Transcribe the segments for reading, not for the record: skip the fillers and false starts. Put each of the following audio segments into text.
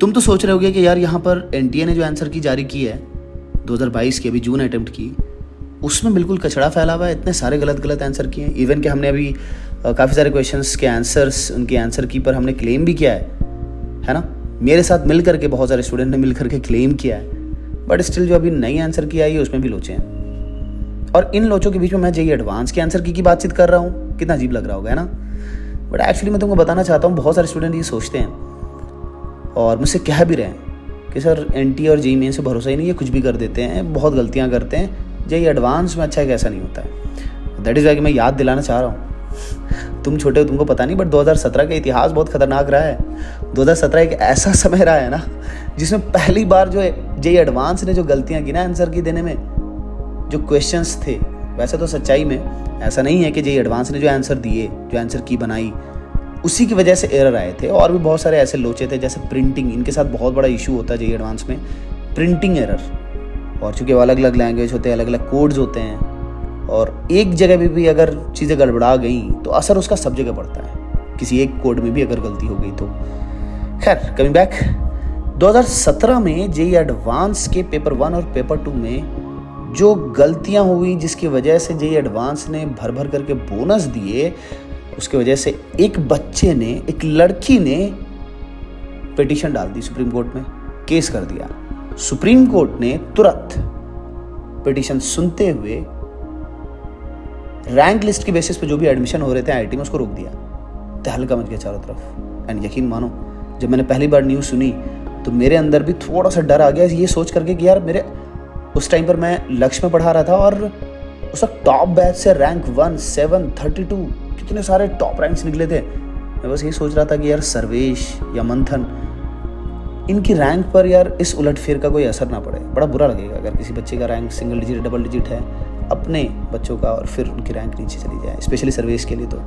तुम तो सोच रहे होगे कि यार यहाँ पर एनटीए ने जो आंसर की जारी की है 2022 की, अभी जून अटेम्प्ट की, उसमें बिल्कुल कचड़ा फैला हुआ है, इतने सारे गलत आंसर किए हैं। इवन कि हमने अभी काफ़ी सारे क्वेश्चंस के आंसर्स, उनके आंसर की पर हमने क्लेम भी किया है ना। मेरे साथ मिल करके बहुत सारे स्टूडेंट ने मिल करके क्लेम किया है, बट स्टिल जो अभी नई आंसर की आई है उसमें भी लोचे हैं। और इन लोचों के बीच में मैं जेईई एडवांस के आंसर की बातचीत कर रहा हूँ, कितना अजीब लग रहा होगा, है ना। बट एक्चुअली मैं तुमको बताना चाहता हूँ, बहुत सारे स्टूडेंट ये सोचते हैं और मुझसे कह भी रहे हैं कि सर एनटीए और जेईई मेन से भरोसा ही नहीं है, कुछ भी कर देते हैं, बहुत गलतियाँ करते हैं, जेईई एडवांस में अच्छा है कैसा नहीं होता है। दैट इज़ वाई कि मैं याद दिलाना चाह रहा हूँ। तुम छोटे हो, तुमको पता नहीं, बट 2017 का इतिहास बहुत खतरनाक रहा है। 2017 एक ऐसा समय रहा है ना जिसमें पहली बार जो जेईई एडवांस ने जो गलतियाँ की ना आंसर की देने में, जो क्वेश्चंस थे, वैसे तो सच्चाई में ऐसा नहीं है कि जेईई एडवांस ने जो आंसर दिए, जो आंसर की बनाई, उसी की वजह से एरर आए थे। और भी बहुत सारे ऐसे लोचे थे, जैसे प्रिंटिंग, इनके साथ बहुत बड़ा इशू होता है जेईई एडवांस में, प्रिंटिंग एरर। और चूँकि अलग अलग लैंग्वेज होते हैं, अलग अलग कोड्स होते हैं, और एक जगह भी अगर चीज़ें गड़बड़ा गई तो असर उसका सब जगह पड़ता है, किसी एक कोड में भी अगर गलती हो गई तो। खैर, कमिंग बैक, 2017 में जेईई एडवांस के पेपर 1 और पेपर 2 में जो गलतियां हुई, जिसकी वजह से जेईई एडवांस ने भर करके बोनस दिए, उसकी वजह से एक बच्चे ने, एक लड़की ने पिटीशन डाल दी सुप्रीम कोर्ट में, केस कर दिया। सुप्रीम कोर्ट ने तुरंत पिटीशन सुनते हुए रैंक लिस्ट की बेसिस पे जो भी एडमिशन हो रहे थे आईआईटी में, उसको रोक दिया। तहलका मच गया चारों तरफ। एंड यकीन मानो, जब मैंने पहली बार न्यूज़ सुनी तो मेरे अंदर भी थोड़ा सा डर आ गया, ये सोच करके कि यार मेरे उस टाइम पर मैं लक्ष्य में पढ़ा रहा था और उस वक्त टॉप बैच से रैंक 1, 7, 32 कितने सारे टॉप रैंक्स निकले थे। मैं बस ये सोच रहा था कि यार सर्वेश या मंथन, इनकी रैंक पर यार इस उलटफेर का कोई असर ना पड़े। बड़ा बुरा लगेगा अगर किसी बच्चे का rank single digit, double digit है अपने बच्चों का, और फिर उनकी रैंक नीचे चली जाए। स्पेशली सर्वेश के लिए तो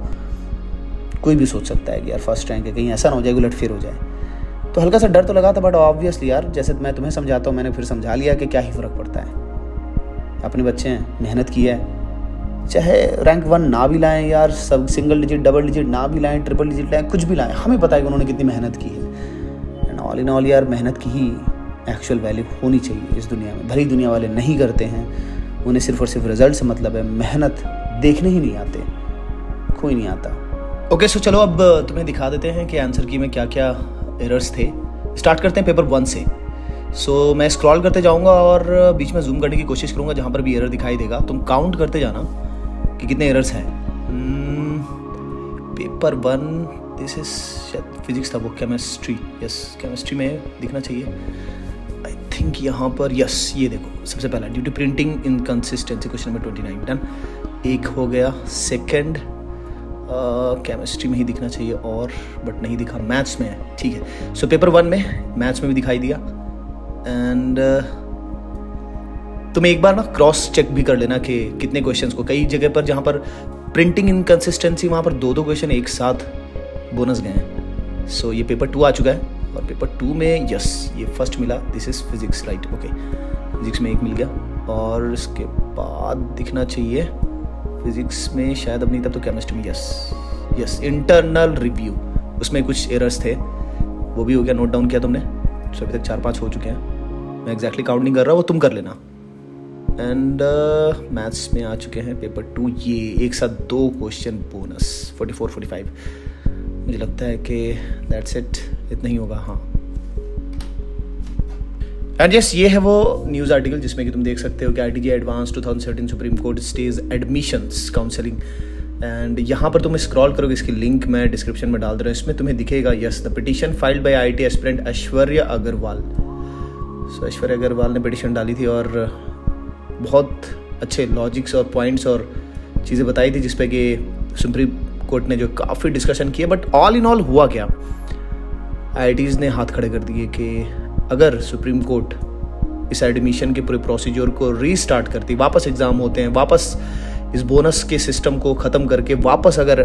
कोई भी सोच सकता है कि यार फर्स्ट रैंक है, कहीं ऐसा ना हो जाए, उलटफेर हो जाए। तो हल्का सा डर तो लगा था, बट ऑब्वियसली यार, जैसे मैं तुम्हें समझाता हूँ, मैंने फिर समझा लिया कि क्या ही फ़र्क पड़ता है। अपने बच्चे हैं, मेहनत की है, चाहे रैंक 1 ना भी लाएं यार, सब सिंगल डिजिट, डबल डिजिट ना भी लाएं, ट्रिपल डिजिट लाएं, कुछ भी लाएं, हमें पता है कि उन्होंने कितनी मेहनत की है। एंड ऑल इन ऑल यार, मेहनत की ही एक्चुअल वैल्यू होनी चाहिए इस दुनिया में। भली दुनिया वाले नहीं करते हैं, उन्हें सिर्फ और सिर्फ रिजल्ट से मतलब है, मेहनत देखने ही नहीं आते, कोई नहीं आता। ओके, सो चलो अब तुम्हें दिखा देते हैं कि आंसर की में क्या क्या एरर्स थे। स्टार्ट करते हैं पेपर 1 से। सो मैं स्क्रॉल करते जाऊंगा और बीच में जूम करने की कोशिश करूंगा, जहां पर भी एरर दिखाई देगा तुम काउंट करते जाना कि कितने एरर्स हैं। पेपर 1, दिस इज शायद फिजिक्स था, वो केमिस्ट्री, यस केमिस्ट्री में दिखना चाहिए आई थिंक। यहाँ पर यस, ये देखो सबसे पहला, due to printing inconsistency, question number 29 done. एक हो गया। सेकंड केमिस्ट्री में ही दिखना चाहिए और बट नहीं दिखा, मैथ्स में है, ठीक है। सो पेपर 1 में मैथ्स में भी दिखाई दिया। एंड तुम एक बार ना क्रॉस चेक भी कर लेना कि कितने क्वेश्चंस को, कई जगह पर जहाँ पर प्रिंटिंग इनकंसिस्टेंसी, वहाँ पर 2 क्वेश्चन एक साथ बोनस गए हैं। सो ये पेपर 2 आ चुका है, और पेपर 2 में यस ये फर्स्ट मिला, this is physics, right, okay. Physics में 1 मिल गया, और इसके बाद दिखना चाहिए फिजिक्स में शायद, अब नहीं तब तो केमिस्ट्री में, यस इंटरनल रिव्यू, उसमें कुछ एरर्स थे, वो भी हो गया, नोट डाउन किया तुमने। सो अभी तक 4-5 हो चुके हैं, मैं एग्जैक्टली काउंट नहीं कर रहा, वो तुम कर लेना। एंड मैथ्स में आ चुके हैं पेपर 2, ये एक साथ 2 क्वेश्चन बोनस, 44-45। मुझे लगता है कि दैट्स इट, इतना ही होगा, हाँ। एंड यस, ये है वो न्यूज़ आर्टिकल जिसमें कि तुम देख सकते हो कि IIT JEE advance 2017 supreme court stage admissions counselling. And यहाँ पर तुम स्क्रॉल करोगे, इसकी लिंक मैं डिस्क्रिप्शन में डाल दे रहा हूँ, इसमें तुम्हें दिखेगा yes the petition filed by IIT aspirant Aishwarya Agarwal. So Aishwarya Agarwal ने पिटीशन डाली थी और बहुत अच्छे लॉजिक्स और पॉइंट्स और चीज़ें बताई थी, जिसपे कि सुप्रीम कोर्ट ने जो काफ़ी डिस्कशन किए। बट ऑल इन ऑल हुआ क्या, आईआईटीज़ ने हाथ खड़े कर दिए कि अगर सुप्रीम कोर्ट इस एडमिशन के पूरे प्रोसीजर को रीस्टार्ट करती, वापस एग्ज़ाम होते हैं, वापस इस बोनस के सिस्टम को ख़त्म करके वापस अगर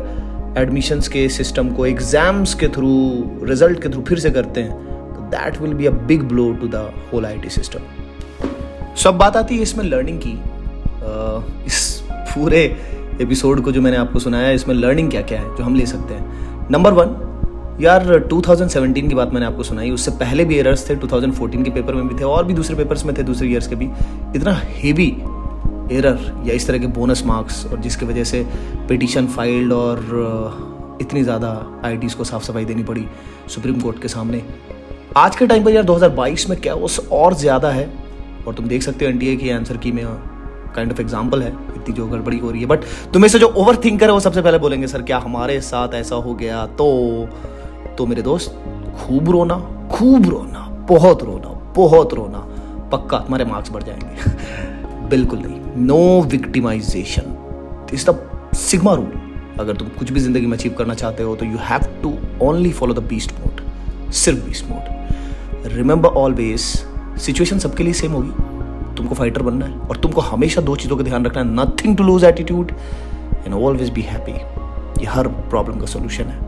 एडमिशन्स के सिस्टम को एग्ज़ाम्स के थ्रू, रिजल्ट के थ्रू फिर से करते हैं, तो that will be a big blow to the whole IIT system. So अब बात आती है इसमें लर्निंग की। इस पूरे एपिसोड को जो मैंने आपको सुनाया, इसमें लर्निंग क्या क्या है जो हम ले सकते हैं। नंबर 1, यार 2017 की बात मैंने आपको सुनाई, उससे पहले भी एरर्स थे, 2014 के पेपर में भी थे और भी दूसरे पेपर्स में थे, दूसरे ईयर्स के भी। इतना हेवी एरर या इस तरह के बोनस मार्क्स, और जिसकी वजह से पिटीशन फाइल्ड और इतनी ज़्यादा आईआईटीज़ को साफ सफाई देनी पड़ी सुप्रीम कोर्ट के सामने। आज के टाइम पर यार 2022 में क्या उस और ज़्यादा है, और तुम देख सकते हो एनटीए की आंसर की में काइंड ऑफ एग्जाम्पल है इतनी जो गड़बड़ी हो रही है। बट तुम्हें से जो ओवर थिंकर है वो सबसे पहले बोलेंगे सर क्या हमारे साथ ऐसा हो गया, तो मेरे दोस्त खूब रोना, बहुत रोना, पक्का तुम्हारे मार्क्स बढ़ जाएंगे। बिल्कुल नहीं, no victimisation, is the sigma rule. अगर तुम कुछ भी जिंदगी में अचीव करना चाहते हो तो you have to only follow the beast mode, सिर्फ beast mode. Remember always, situation सबके लिए सेम होगी, तुमको फाइटर बनना है और तुमको हमेशा दो चीज़ों का ध्यान रखना है, nothing to lose attitude and always be happy. ये हर प्रॉब्लम का सोल्यूशन है।